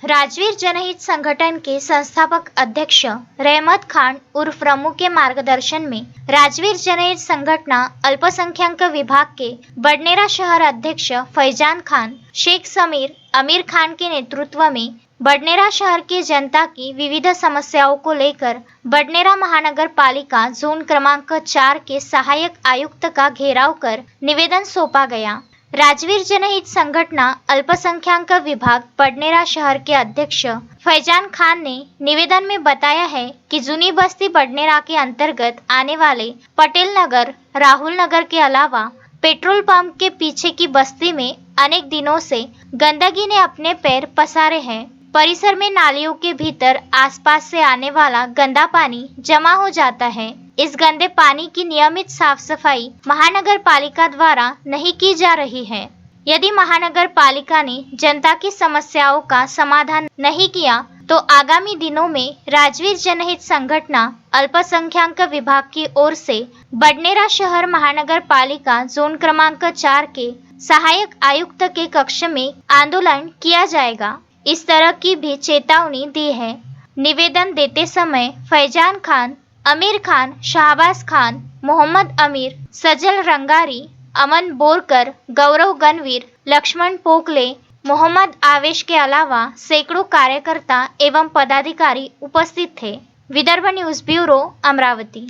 राजवीर जनहित संगठन के संस्थापक अध्यक्ष रहमत खान उर्फ रमू के मार्गदर्शन में राजवीर जनहित संगठन अल्पसंख्यक विभाग के बडनेरा शहर अध्यक्ष फैजान खान, शेख समीर अमीर खान के नेतृत्व में बडनेरा शहर की जनता की विविध समस्याओं को लेकर बडनेरा महानगर पालिका जोन क्रमांक 4 के सहायक आयुक्त का घेराव कर निवेदन सौंपा गया। राजवीर जनहित संगठन अल्पसंख्यक विभाग बडनेरा शहर के अध्यक्ष फैजान खान ने निवेदन में बताया है कि जूनी बस्ती बडनेरा के अंतर्गत आने वाले पटेल नगर, राहुल नगर के अलावा पेट्रोल पंप के पीछे की बस्ती में अनेक दिनों से गंदगी ने अपने पैर पसारे हैं। परिसर में नालियों के भीतर आसपास से आने वाला गंदा पानी जमा हो जाता है। इस गंदे पानी की नियमित साफ सफाई महानगर पालिका द्वारा नहीं की जा रही है। यदि महानगर पालिका ने जनता की समस्याओं का समाधान नहीं किया तो आगामी दिनों में राजवीर जनहित संगठन अल्पसंख्यक विभाग की ओर से बडनेरा शहर महानगर पालिका जोन क्रमांक 4 के सहायक आयुक्त के कक्ष में आंदोलन किया जाएगा। इस तरह की भी चेतावनी दी है। निवेदन देते समय फैजान खान, अमीर खान, शहबाज खान, मोहम्मद अमीर, सजल रंगारी, अमन बोरकर, गौरव गणवीर, लक्ष्मण पोकले, मोहम्मद आवेश के अलावा सैकड़ों कार्यकर्ता एवं पदाधिकारी उपस्थित थे। Vidarbha news bureau, Amravati.